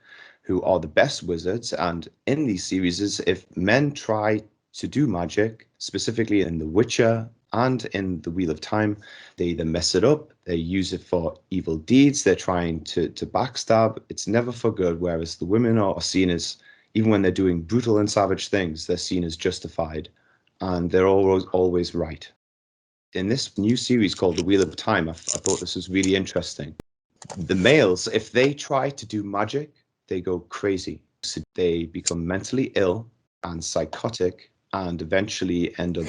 who are the best wizards. And in these series, if men try to do magic, specifically in The Witcher and in The Wheel of Time, they either mess it up, they use it for evil deeds, they're trying to backstab. It's never for good, whereas the women are seen as, even when they're doing brutal and savage things, they're seen as justified, and they're always right. In this new series called The Wheel of Time, I thought this was really interesting. The males, if they try to do magic, they go crazy. So they become mentally ill and psychotic, and eventually end up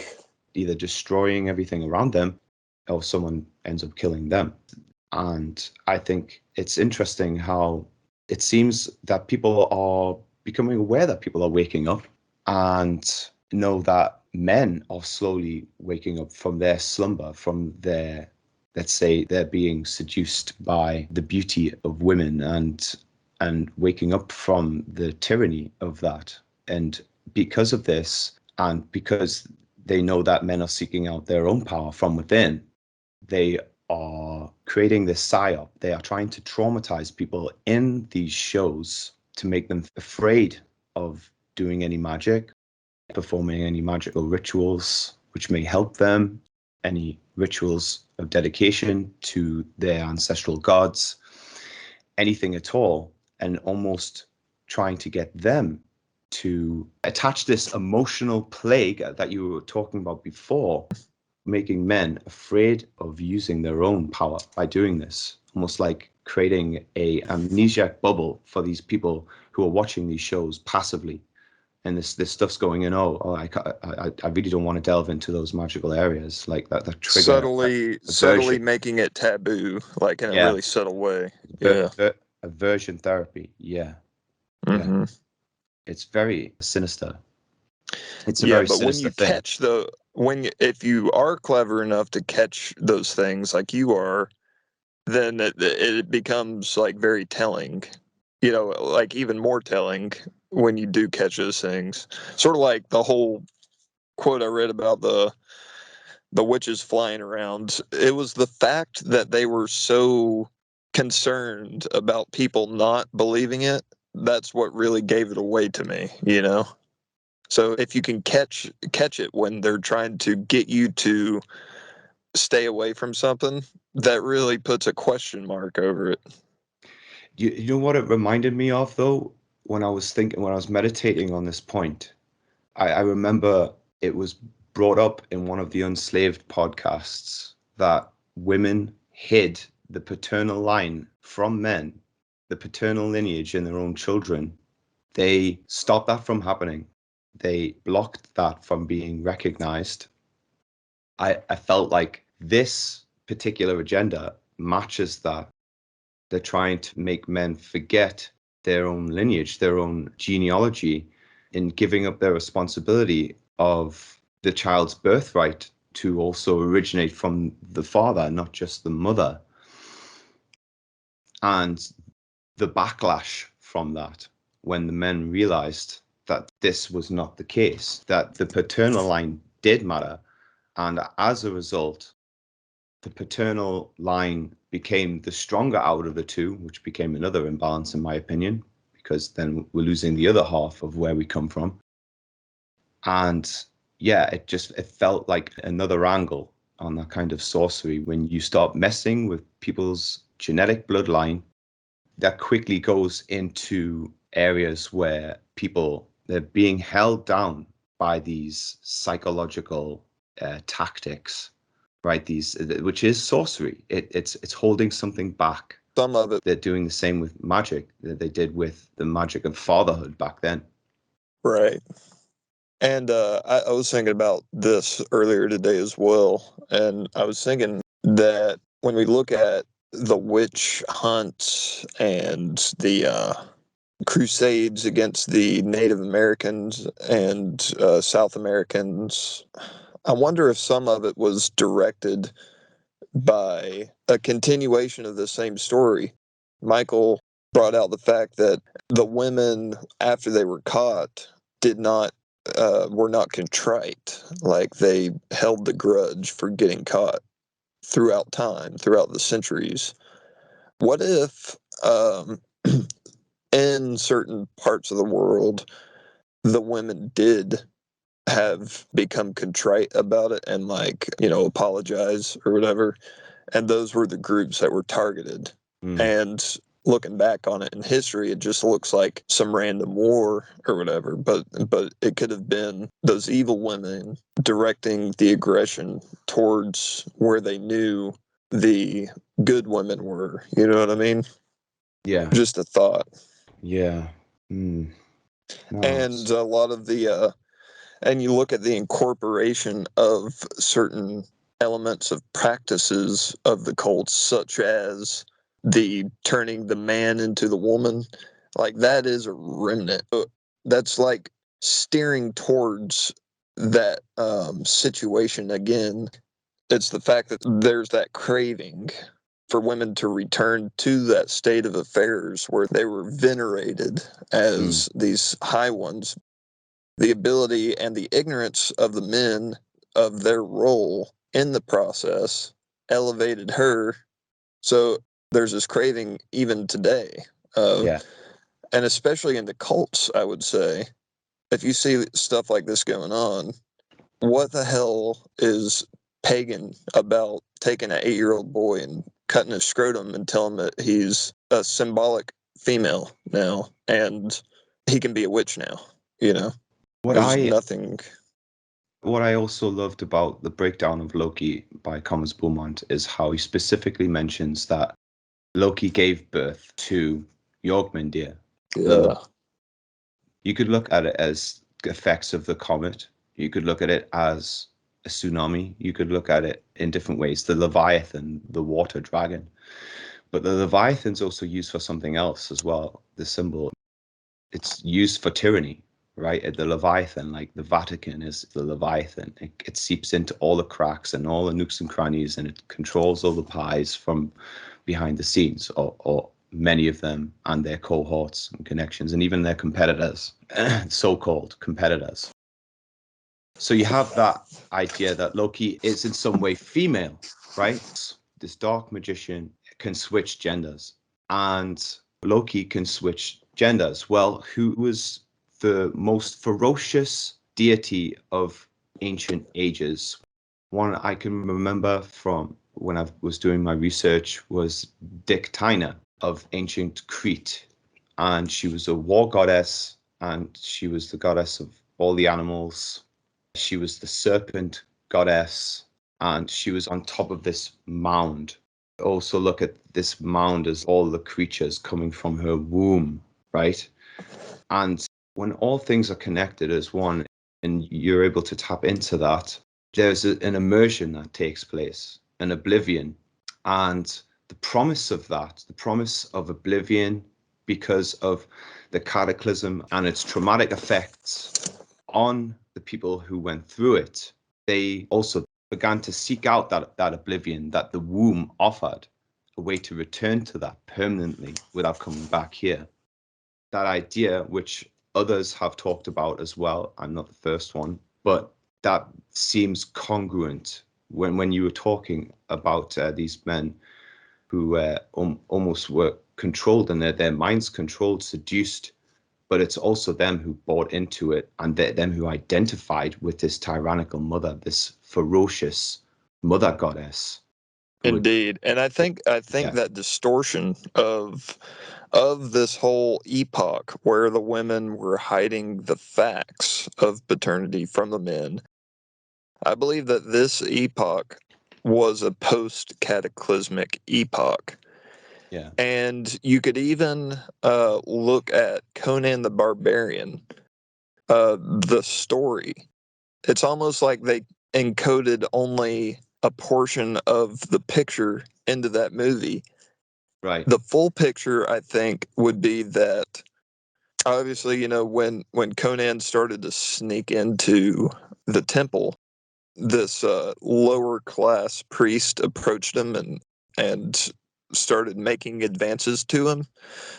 either destroying everything around them or someone ends up killing them. And I think it's interesting how it seems that people are becoming aware that people are waking up and know that men are slowly waking up from their slumber, from their, let's say, they're being seduced by the beauty of women and waking up from the tyranny of that. And because of this, and because they know that men are seeking out their own power from within, they are creating this psyop. They are trying to traumatize people in these shows to make them afraid of doing any magic, performing any magical rituals which may help them, any rituals of dedication to their ancestral gods, anything at all, and almost trying to get them to attach this emotional plague that you were talking about before, making men afraid of using their own power by doing this, almost like creating a amnesiac bubble for these people who are watching these shows passively. And this stuff's going in. I really don't want to delve into those magical areas like that. That trigger subtly making it taboo, like in a really subtle way. Yeah, aversion therapy. Yeah, mm-hmm. Yeah. It's very sinister. It's a yeah, very but when sinister you thing. catch if you are clever enough to catch those things like you are, then it becomes like very telling. You know, like even more telling when you do catch those things. Sort of like the whole quote I read about the witches flying around. It was the fact that they were so concerned about people not believing it. That's what really gave it away to me, you know? So if you can catch it when they're trying to get you to stay away from something, that really puts a question mark over it. You know what it reminded me of, though, when I was meditating on this point? I remember it was brought up in one of the Unslaved podcasts that women hid the paternal line from men, the paternal lineage in their own children. They stopped that from happening. They blocked that from being recognized. I felt like this particular agenda matches that. They're trying to make men forget their own lineage, their own genealogy, in giving up their responsibility of the child's birthright to also originate from the father, not just the mother. And the backlash from that, when the men realized that this was not the case, that the paternal line did matter. And as a result, the paternal line became the stronger out of the two, which became another imbalance, in my opinion, because then we're losing the other half of where we come from. And yeah, it felt like another angle on that kind of sorcery. When you start messing with people's genetic bloodline, that quickly goes into areas where they're being held down by these psychological tactics, right? Which is sorcery. It's holding something back. Some of it. They're doing the same with magic that they did with the magic of fatherhood back then. Right. And I was thinking about this earlier today as well. And I was thinking that when we look at the witch hunt and the crusades against the Native Americans and South Americans, I wonder if some of it was directed by a continuation of the same story. Michael brought out the fact that the women, after they were caught, were not contrite. Like they held the grudge for getting caught throughout time, throughout the centuries. What if in certain parts of the world, the women did have become contrite about it and apologize or whatever, and those were the groups that were targeted. And looking back on it in history, it just looks like some random war or whatever, but it could have been those evil women directing the aggression towards where they knew the good women were. You know what I mean? Yeah. Just a thought. Yeah. No, and a lot of and you look at the incorporation of certain elements of practices of the cults, such as the turning the man into the woman, like that is a remnant. That's like steering towards that situation again. It's the fact that there's that craving for women to return to that state of affairs where they were venerated as these high ones. The ability and the ignorance of the men of their role in the process elevated her. So there's this craving even today. Yeah. And especially in the cults, I would say, if you see stuff like this going on, what the hell is pagan about taking an 8-year-old boy and cutting his scrotum and telling him that he's a symbolic female now and he can be a witch now, you know? What There's I nothing. what I also loved about the breakdown of Loki by Thomas Beaumont is how he specifically mentions that Loki gave birth to Jormungandr. Yeah. You could look at it as effects of the comet. You could look at it as a tsunami. You could look at it in different ways. The Leviathan, the water dragon. But the Leviathan's also used for something else as well, the symbol. It's used for tyranny, right? The Leviathan, like the Vatican is the Leviathan. It seeps into all the cracks and all the nooks and crannies, and it controls all the pies from behind the scenes, or many of them, and their cohorts and connections, and even their competitors, so-called competitors. So you have that idea that Loki is in some way female, right? This dark magician can switch genders, and Loki can switch genders. Well, who was the most ferocious deity of ancient ages? One I can remember from when I was doing my research was Dictyna of ancient Crete. And she was a war goddess, and she was the goddess of all the animals. She was the serpent goddess, and she was on top of this mound. Also look at this mound as all the creatures coming from her womb, right? And when all things are connected as one, and you're able to tap into that, there's an immersion that takes place, an oblivion. And the promise of that, the promise of oblivion because of the cataclysm and its traumatic effects on the people who went through it, they also began to seek out that oblivion that the womb offered, a way to return to that permanently without coming back here. That idea, which others have talked about as well, I'm not the first one, but that seems congruent when you were talking about these men who almost were controlled, and their minds controlled, seduced, but it's also them who bought into it, and them who identified with this tyrannical mother, this ferocious mother goddess. Indeed. And I think Yeah. that distortion of this whole epoch where the women were hiding the facts of paternity from the men, I believe that this epoch was a post-cataclysmic epoch. Yeah. And you could even look at Conan the Barbarian, the story. It's almost like they encoded only a portion of the picture into that movie. Right. The full picture, I think, would be that obviously, you know, when Conan started to sneak into the temple, this lower class priest approached him and started making advances to him.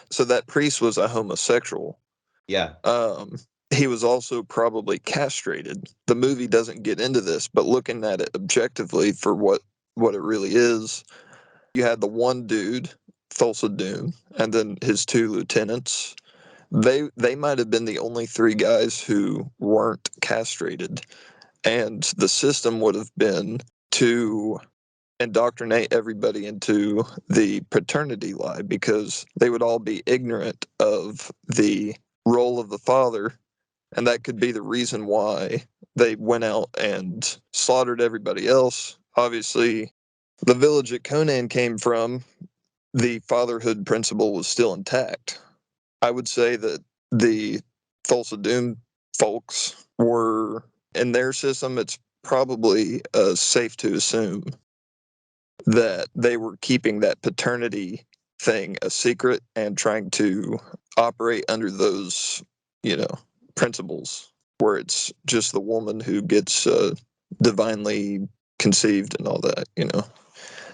So that priest was a homosexual. Yeah. He was also probably castrated. The movie doesn't get into this, but looking at it objectively for what it really is, you had the one dude, Thulsa Doom, and then his two lieutenants. They might have been the only three guys who weren't castrated, and the system would have been to indoctrinate everybody into the paternity lie, because they would all be ignorant of the role of the father, and that could be the reason why they went out and slaughtered everybody else. Obviously, the village that Conan came from, the fatherhood principle was still intact. I would say that the Thulsa Doom folks were, in their system, it's probably safe to assume that they were keeping that paternity thing a secret and trying to operate under those, you know, principles where it's just the woman who gets divinely conceived and all that, you know.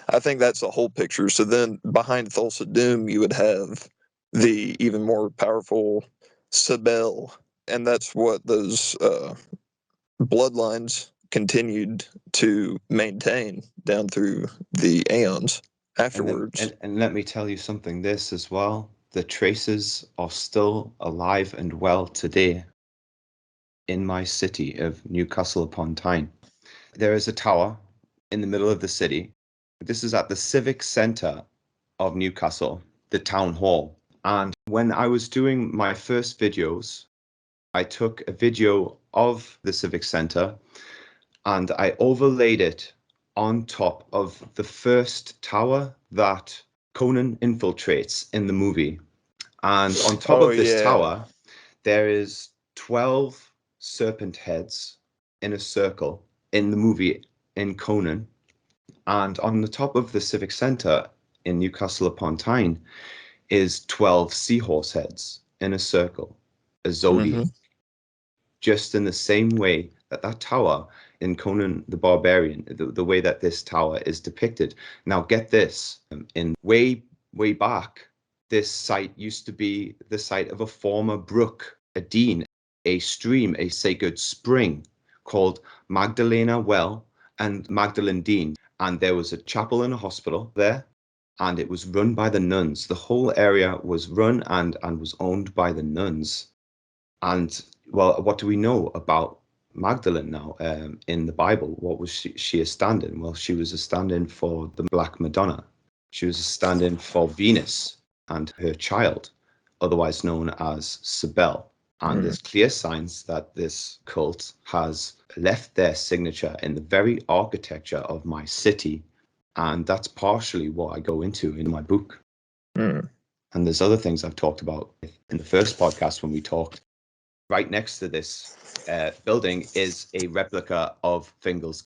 I think that's the whole picture. So then behind Thulsa Doom, you would have the even more powerful Sibel, and that's what those bloodlines continued to maintain down through the aeons afterwards. And let me tell you something, this as well. The traces are still alive and well today in my city of Newcastle upon Tyne. There is a tower in the middle of the city. This is at the civic centre of Newcastle, the town hall. And when I was doing my first videos, I took a video of the civic centre and I overlaid it on top of the first tower that Conan infiltrates in the movie. And on top of this tower, there is 12 serpent heads in a circle in the movie in Conan. And on the top of the civic centre in Newcastle upon Tyne is 12 seahorse heads in a circle, a zodiac, just in the same way that that tower in Conan the Barbarian, the way that this tower is depicted. Now get this, in way back, this site used to be the site of a former brook, a Dean, a stream, a sacred spring called Magdalena Well and Magdalen Dean. And there was a chapel and a hospital there, and it was run by the nuns. The whole area was run and was owned by the nuns. And well, what do we know about Magdalene now in the Bible? What was she a stand-in? Well, she was a stand-in for the Black Madonna. She was a stand-in for Venus and her child, otherwise known as Cybele. And there's clear signs that this cult has left their signature in the very architecture of my city. And that's partially what I go into in my book. And there's other things I've talked about in the first podcast when we talked. Right next to this building is a replica of Fingal's